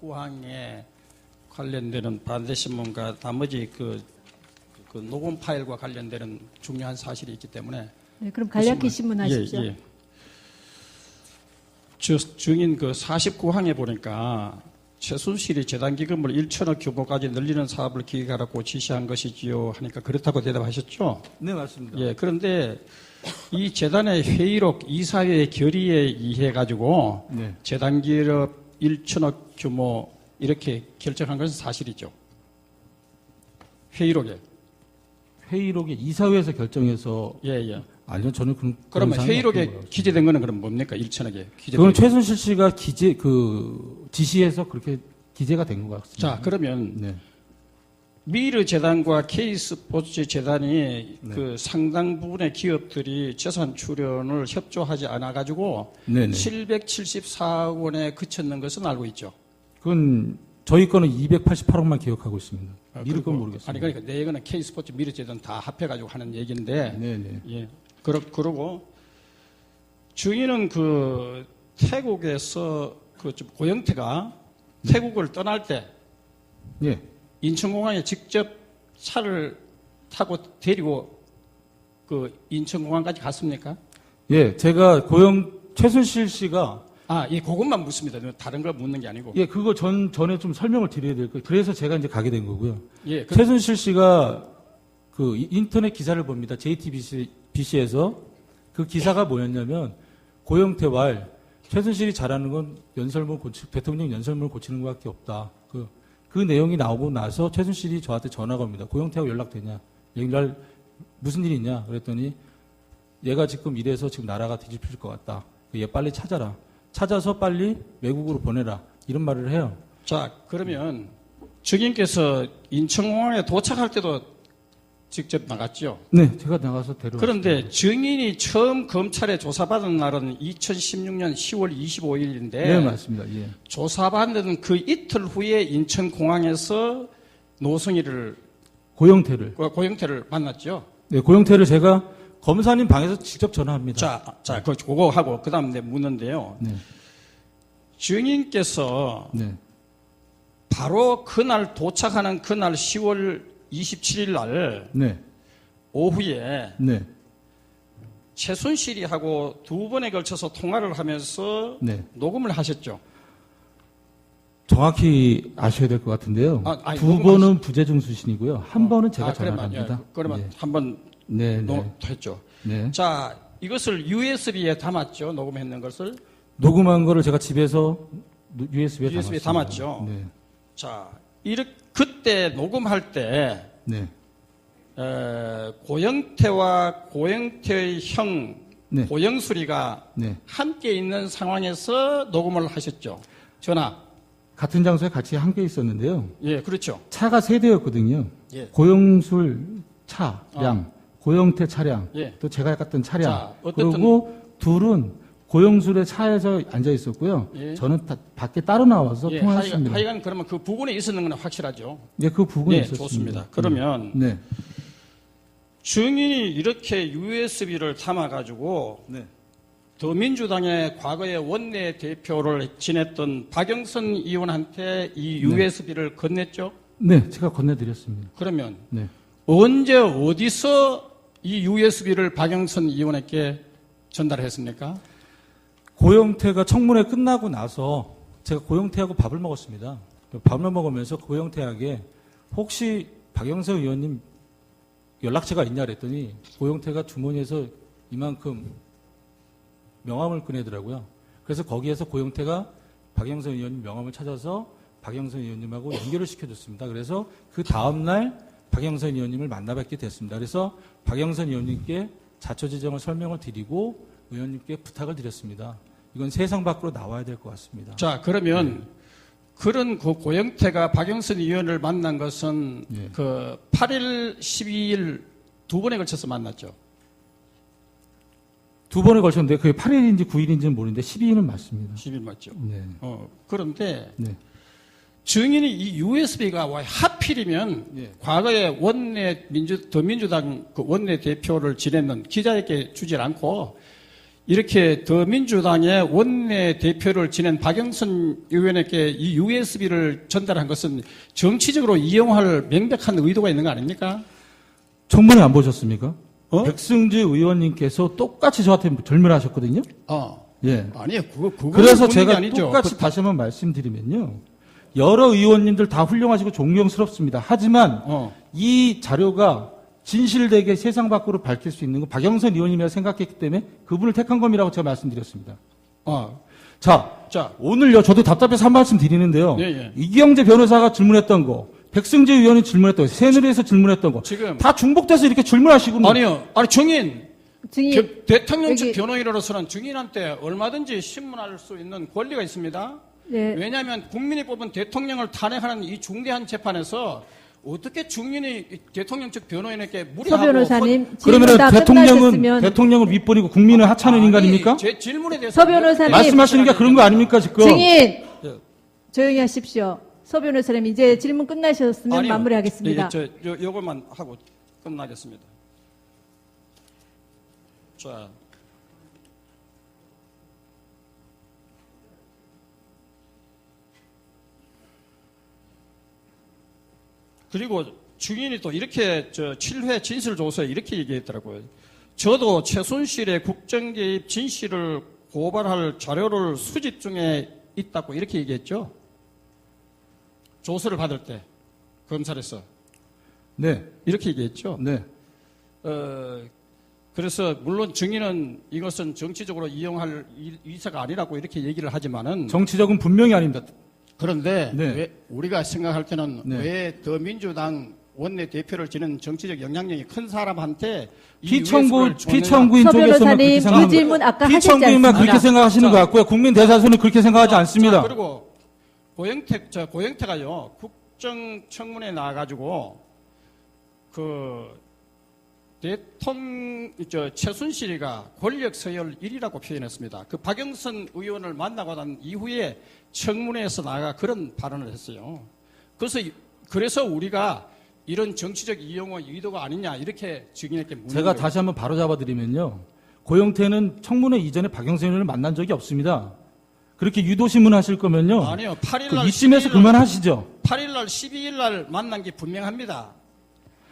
49항에 관련되는 반대신문과 나머지 그 녹음 파일과 관련되는 중요한 사실이 있기 때문에. 네, 그럼 간략히 신문하십시오. 예, 예. 증인 그 49항에 보니까 최순실이 재단기금을 1천억 규모까지 늘리는 사업을 기획하라고 지시한 것이지요 하니까 그렇다고 대답하셨죠? 네, 맞습니다. 예, 그런데 이 재단의 회의록 이사회의 결의에 의해 가지고 네. 재단기업 1천억 규모 이렇게 결정한 것은 사실이죠. 회의록에. 회의록에 이사회에서 결정해서 예, 예. 아니요, 저는 그러면 회의록에 기재된 거는 그럼 뭡니까? 1천억에 기재된 그건 최순실 씨가 지시해서 그렇게 기재가 된 것 같습니다. 자, 그러면 네. 미르 재단과 K스포츠 재단이 네. 그 상당 부분의 기업들이 재산 출연을 협조하지 않아 가지고 네네. 774억 원에 그쳤는 것은 알고 있죠. 그건 저희 거는 288억만 기억하고 있습니다. 미르 건 모르겠습니다. 아니 그러니까 내 거는 K스포츠 미르 재단 다 합해 가지고 하는 얘기인데. 네네. 예. 그러고 증인은 그 태국에서 좀 고영태가 태국을 떠날 때 예. 인천공항에 직접 차를 타고 데리고 그 인천공항까지 갔습니까? 예, 제가 최순실 씨가 예, 그것만 묻습니다. 다른 걸 묻는 게 아니고. 예, 그거 전에 좀 설명을 드려야 될 거예요. 그래서 제가 이제 가게 된 거고요. 예, 최순실 씨가 그 인터넷 기사를 봅니다. JTBC에서 그 기사가 뭐였냐면 고영태 왈 최순실이 잘하는 건 대통령 연설문을 고치는 것밖에 없다. 그 내용이 나오고 나서 최순실이 저한테 전화가 옵니다. 고영태하고 연락되냐? 연락 무슨 일이 있냐? 그랬더니 얘가 지금 이래서 지금 나라가 뒤집힐 것 같다. 얘 빨리 찾아라. 찾아서 빨리 외국으로 보내라. 이런 말을 해요. 자, 그러면 증인께서 인천공항에 도착할 때도 직접 나갔죠? 네, 제가 나가서 데려왔습니다. 그런데 증인이 처음 검찰에 조사받은 날은 2016년 10월 25일인데 네, 맞습니다. 예. 조사받는 그 이틀 후에 인천공항에서 노승희를 고영태를 만났죠? 네, 고영태를 제가 검사님 방에서 직접 전화합니다. 자, 그거 하고 그다음 내 묻는데요. 네. 증인께서 네. 바로 그날 도착하는 그날 10월 27일 날 네. 오후에 네. 최순실이 하고 두 번에 걸쳐서 통화를 하면서 네. 녹음을 하셨죠. 정확히 아셔야 될 것 같은데요. 두 번은 부재중 수신이고요. 한 번은 제가 전화를 합니다. 그러면 네. 한번 네, 했죠. 네. 자, 이것을 USB에 담았죠. 녹음했는 것을. 녹음한 거를 제가 집에서 USB에 담았죠. 네. 자, 그때 녹음할 때 네. 고영태와 고영태의 형 네. 고영수리가 네. 함께 있는 상황에서 녹음을 하셨죠. 전화. 같은 장소에 같이 함께 있었는데요. 예, 그렇죠. 차가 세 대였거든요. 예. 고영술 차량, 고영태 차량, 예. 또 제가 갔던 차량. 자, 어쨌든 그리고 둘은 고영술의 차에서 앉아 있었고요. 예. 저는 밖에 따로 나와서 예, 통화했습니다. 하여간 그러면 그 부분에 있었는 건 확실하죠. 네, 그 부분에 네, 있었습니다. 좋습니다. 그러면 네. 증인이 이렇게 USB를 담아가지고 네. 더민주당의 과거의 원내 대표를 지냈던 박영선 의원한테 이 USB를 건넸죠? 네, 제가 건네드렸습니다. 그러면 네. 언제 어디서 이 USB를 박영선 의원에게 전달했습니까? 고영태가 청문회 끝나고 나서 제가 고영태하고 밥을 먹었습니다. 밥을 먹으면서 고영태에게 혹시 박영선 의원님 연락처가 있냐 그랬더니 고영태가 주머니에서 이만큼 명함을 꺼내더라고요. 그래서 거기에서 고영태가 박영선 의원님 명함을 찾아서 박영선 의원님하고 연결을 시켜줬습니다. 그래서 그 다음날 박영선 의원님을 만나뵙게 됐습니다. 그래서 박영선 의원님께 자초지정을 설명을 드리고 의원님께 부탁을 드렸습니다. 이건 세상 밖으로 나와야 될 것 같습니다. 자, 그러면 그런 그 고영태가 박영선 의원을 만난 것은 네. 그 8일, 12일 두 번에 걸쳐서 만났죠. 두 번에 걸쳤는데 그게 8일인지 9일인지는 모르는데 12일은 맞습니다. 10일 맞죠. 네. 그런데 네. 증인이 이 USB가 왜 하필이면 네. 과거에 더민주당 그 원내 대표를 지냈는 기자에게 주질 않고 이렇게 더민주당의 원내 대표를 지낸 박영선 의원에게 이 USB를 전달한 것은 정치적으로 이용할 명백한 의도가 있는 거 아닙니까? 청문회 안 보셨습니까? 어? 백승지 의원님께서 똑같이 저한테 질문하셨거든요. 예. 아니요, 그거 그래서 본인이 제가 아니죠. 똑같이 다시 한번 말씀드리면요. 여러 의원님들 다 훌륭하시고 존경스럽습니다. 하지만 이 자료가 진실되게 세상 밖으로 밝힐 수 있는 건 박영선 의원님이라 생각했기 때문에 그분을 택한 겁이라고 제가 말씀드렸습니다. 자, 오늘요, 저도 답답해서 한 말씀 드리는데요. 예. 이경재 변호사가 질문했던 거, 백승재 의원이 질문했던 거, 새누리에서 질문했던 거, 지금 다 중복돼서 이렇게 질문하시고. 아니요, 증인. 증인 대통령 측 여기- 변호인으로서는 증인한테 얼마든지 신문할 수 있는 권리가 있습니다. 네. 왜냐하면 국민이 뽑은 대통령을 탄핵하는 이 중대한 재판에서 어떻게 증인이 대통령 측 변호인에게 서 무리하고 변호사님 그러면 질문 다 끝나셨으면 대통령을 윗버리고 국민을 하찮은 인간입니까? 제 질문에 대해서 서 변호사님 말씀하시는 게 그런 거 아닙니까, 지금? 증인 예. 조용히 하십시오. 서 변호사님 이제 질문 끝나셨으면 아니요. 마무리하겠습니다. 요것만 하고 끝나겠습니다. 자. 그리고 증인이 또 이렇게 7회 진술조서에 이렇게 얘기했더라고요. 저도 최순실의 국정개입 진실을 고발할 자료를 수집 중에 있다고 이렇게 얘기했죠. 조서를 받을 때 검찰에서 네. 이렇게 얘기했죠. 네. 그래서 물론 증인은 이것은 정치적으로 이용할 의사가 아니라고 이렇게 얘기를 하지만은 정치적은 분명히 아닙니다. 그런데 네. 왜 우리가 생각할 때는 네. 왜 더민주당 원내 대표를 지는 정치적 영향력이 큰 사람한테 이 피청구인 서 쪽에서는 변호사님 그렇게 그 생각합니다. 질문 아까 하셨지 피청구인만 않습니까? 그렇게 생각하시는 것 같고요. 국민 대다수는 그렇게 생각하지 않습니다. 그리고 고영태가요 국정청문회 나와가지고 최순실이가 권력 서열 1위라고 표현했습니다. 그 박영선 의원을 만나고 난 이후에 청문회에서 나가 그런 발언을 했어요. 그래서 우리가 이런 정치적 이용의 의도가 아니냐 이렇게 증인에게 묻는 제가 거예요. 다시 한번 바로 잡아드리면요. 고영태는 청문회 이전에 박영선 의원을 만난 적이 없습니다. 그렇게 유도신문 하실 거면요. 아니요. 8일날 이쯤에서 그만하시죠. 8일날 12일날 만난 게 분명합니다.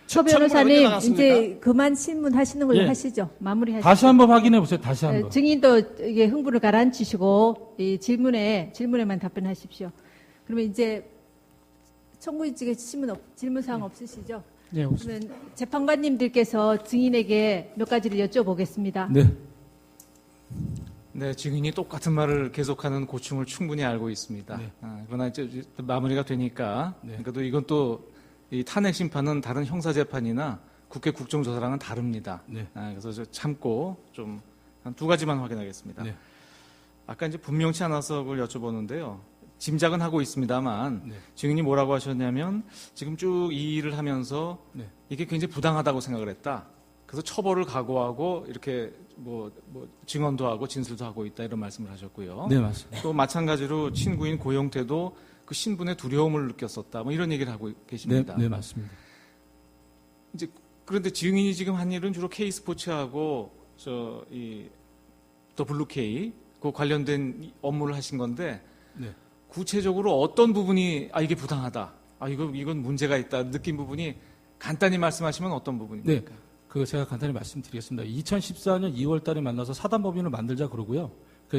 서 청문회 언제 변호사님 나갔습니까? 이제 그만 신문 하시는 걸로 예. 하시죠. 마무리하시죠. 다시 한번 확인해 보세요. 다시 한번. 증인도 이게 흥분을 가라앉히시고 이 질문에만 답변하십시오. 그러면 이제 청구인 측에 질문 사항 없으시죠? 네, 그러면 재판관님들께서 증인에게 몇 가지를 여쭤보겠습니다. 네. 네, 증인이 똑같은 말을 계속하는 고충을 충분히 알고 있습니다. 네. 그러나 이제 마무리가 되니까, 네. 그래도 이건 또 이 탄핵 심판은 다른 형사 재판이나 국회 국정조사랑은 다릅니다. 네. 그래서 저 참고 좀 한 두 가지만 확인하겠습니다. 네. 아까 이제 분명치 않아서 그걸 여쭤보는데요. 짐작은 하고 있습니다만 네. 증인이 뭐라고 하셨냐면 지금 쭉 이 일을 하면서 네. 이게 굉장히 부당하다고 생각을 했다. 그래서 처벌을 각오하고 이렇게 뭐 증언도 하고 진술도 하고 있다 이런 말씀을 하셨고요. 네, 맞습니다. 또 마찬가지로 친구인 고영태도 그 신분의 두려움을 느꼈었다. 뭐 이런 얘기를 하고 네, 계십니다. 네, 맞습니다. 이제 그런데 증인이 지금 한 일은 주로 K 스포츠하고 또 블루K 그 관련된 업무를 하신 건데 네. 구체적으로 어떤 부분이 이게 부당하다. 이건 문제가 있다. 느낀 부분이 간단히 말씀하시면 어떤 부분입니까? 네. 그거 제가 간단히 말씀드리겠습니다. 2014년 2월 달에 만나서 사단법인을 만들자 그러고요.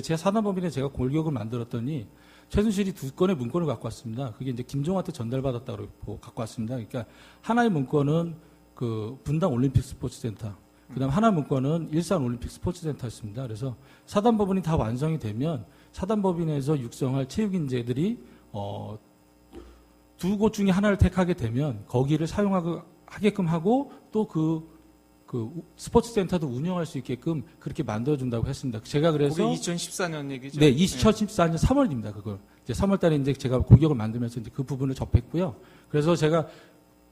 제 사단법인에 제가 골격을 만들었더니 최순실이 2건의 문건을 갖고 왔습니다. 그게 이제 김종한테 전달받았다고 갖고 왔습니다. 그러니까 하나의 문건은 그 분당 올림픽 스포츠센터, 그다음 하나 문건은 일산 올림픽 스포츠센터였습니다. 그래서 사단법인이 다 완성이 되면 사단법인에서 육성할 체육인재들이 두 곳 중에 하나를 택하게 되면 거기를 사용하게끔 하고 또 그 스포츠센터도 운영할 수 있게끔 그렇게 만들어준다고 했습니다. 제가 그래서 그게 2014년 얘기죠? 네, 2014년 3월입니다. 그걸 이제 3월달에 이제 제가 골격을 만들면서 이제 그 부분을 접했고요. 그래서 제가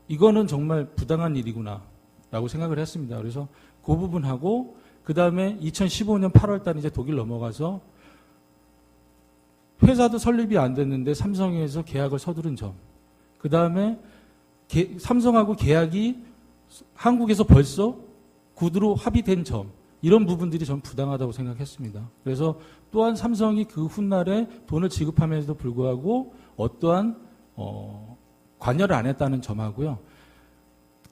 이거는 정말 부당한 일이구나라고 생각을 했습니다. 그래서 그 부분하고 그 다음에 2015년 8월달 이제 독일 넘어가서 회사도 설립이 안 됐는데 삼성에서 계약을 서두른 점. 그 다음에 삼성하고 계약이 한국에서 벌써 구두로 합의된 점. 이런 부분들이 전 부당하다고 생각했습니다. 그래서 또한 삼성이 그 훗날에 돈을 지급하면서도 불구하고 어떠한 관여를 안 했다는 점하고요.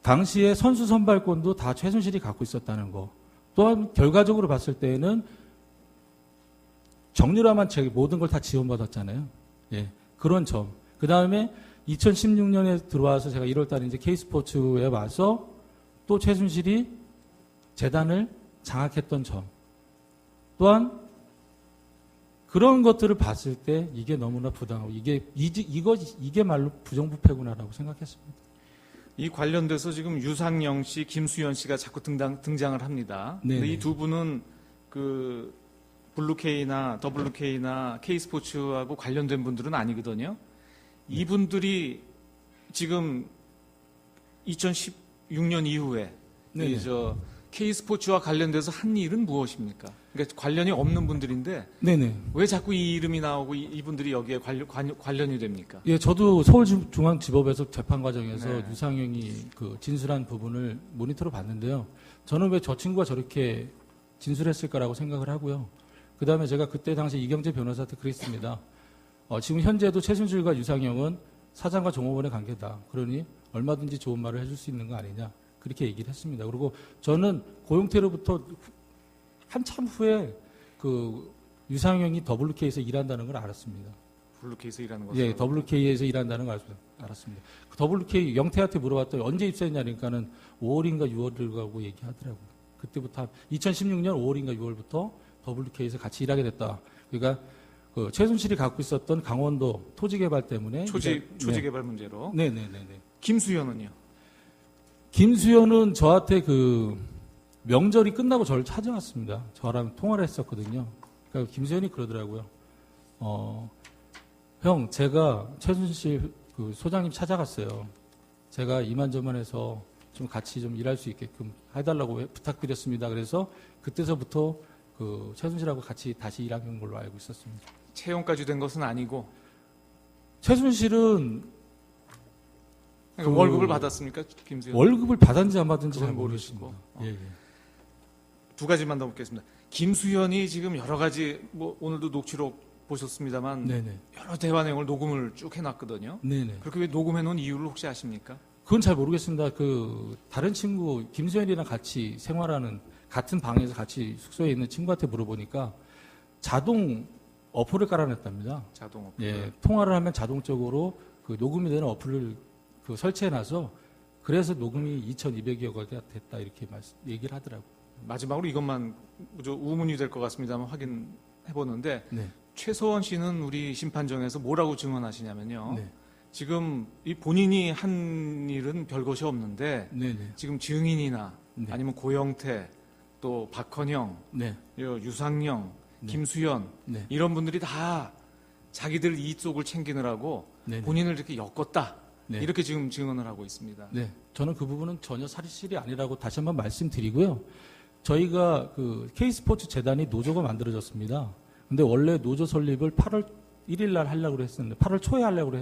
당시에 선수 선발권도 다 최순실이 갖고 있었다는 거. 또한 결과적으로 봤을 때에는 정유라만 모든 걸 다 지원받았잖아요. 예, 그런 점. 그 다음에 2016년에 들어와서 제가 1월달에 이제 K스포츠에 와서 또 최순실이 재단을 장악했던 점. 또한 그런 것들을 봤을 때 이게 너무나 부당하고 이게 말로 부정부패구나라고 생각했습니다. 이 관련돼서 지금 유상영 씨, 김수현 씨가 자꾸 등장을 합니다. 네네. 근데 이 두 분은 그 블루K나 WK나 K스포츠하고 관련된 분들은 아니거든요. 이분들이 지금 2016년 이후에 네네. K스포츠와 관련돼서 한 일은 무엇입니까? 그러니까 관련이 없는 분들인데 네네. 왜 자꾸 이 이름이 나오고 이분들이 여기에 관련이 됩니까? 예, 저도 서울중앙지법에서 재판 과정에서 네. 유상영이 그 진술한 부분을 모니터로 봤는데요. 저는 왜 저 친구가 저렇게 진술했을까라고 생각을 하고요. 그 다음에 제가 그때 당시 이경재 변호사한테 그랬습니다. 지금 현재도 최순실과 유상영은 사장과 종업원의 관계다. 그러니 얼마든지 좋은 말을 해줄 수 있는 거 아니냐. 그렇게 얘기를 했습니다. 그리고 저는 고용태로부터 한참 후에 그 유상영이 WK에서 일한다는 걸 알았습니다. 블루K에서 일하는 것을. 예, WK에서 일한다는 걸 알았습니다. 그 WK 영태한테 물어봤더니 언제 입사했냐니까는 5월인가 6월을 가고 얘기하더라고요. 그때부터 2016년 5월인가 6월부터 WK에서 같이 일하게 됐다. 그러니까 그 최순실이 갖고 있었던 강원도 토지 개발 때문에 초지 개발 문제로. 네네네네. 김수현은요? 김수현은 저한테 그 명절이 끝나고 저를 찾아왔습니다. 저랑 통화를 했었거든요. 그러니까 김수현이 그러더라고요. 형, 제가 최순실 그 소장님 찾아갔어요. 제가 이만저만해서 좀 같이 좀 일할 수 있게끔 해달라고 부탁드렸습니다. 그래서 그때서부터 그 최순실하고 같이 다시 일하는 걸로 알고 있었습니다. 채용까지 된 것은 아니고. 최순실은 그러니까 그 월급을 받았습니까, 김수현? 월급을 받았는지 안 받았는지 잘 그건 모르겠습니다. 모르시고. 예, 예. 두 가지만 더 묻겠습니다. 김수현이 지금 여러 가지 뭐 오늘도 녹취록 보셨습니다만 네네. 여러 대화 내용을 녹음을 쭉 해놨거든요. 네네. 그렇게 왜 녹음해놓은 이유를 혹시 아십니까? 그건 잘 모르겠습니다. 그 다른 친구 김수현이랑 같이 생활하는 같은 방에서 같이 숙소에 있는 친구한테 물어보니까 자동 어플을 깔아냈답니다. 자동 어플. 예, 통화를 하면 자동적으로 그 녹음이 되는 어플을 그 설치해놔서 그래서 녹음이 2,200여가 됐다 이렇게 얘기를 하더라고요. 마지막으로 이것만 우문이 될 것 같습니다만 확인해 보는데 네. 최서원 씨는 우리 심판정에서 뭐라고 증언하시냐면요. 네. 지금 이 본인이 한 일은 별것이 없는데 네네. 지금 증인이나 네. 아니면 고영태 또 박헌영, 네. 유상영, 네. 김수현 네. 이런 분들이 다 자기들 이익 속을 챙기느라고 네네. 본인을 이렇게 엮었다. 네. 이렇게 지금 증언을 하고 있습니다. 네, 저는 그 부분은 전혀 사실이 아니라고 다시 한번 말씀드리고요. 저희가 그 K스포츠 재단이 노조가 만들어졌습니다. 근데 원래 노조 설립을 8월 1일 날 하려고 했었는데 8월 초에 하려고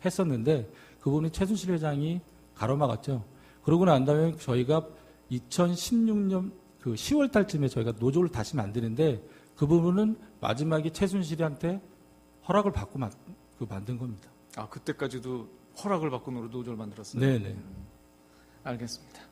했었는데 그분이 최순실 회장이 가로막았죠. 그러고 난 다음에 저희가 2016년 그 10월 달쯤에 저희가 노조를 다시 만드는데 그 부분은 마지막에 최순실한테 허락을 받고 만든 겁니다. 아, 그때까지도 허락을 받고 노조를 만들었어요? 네네. 알겠습니다.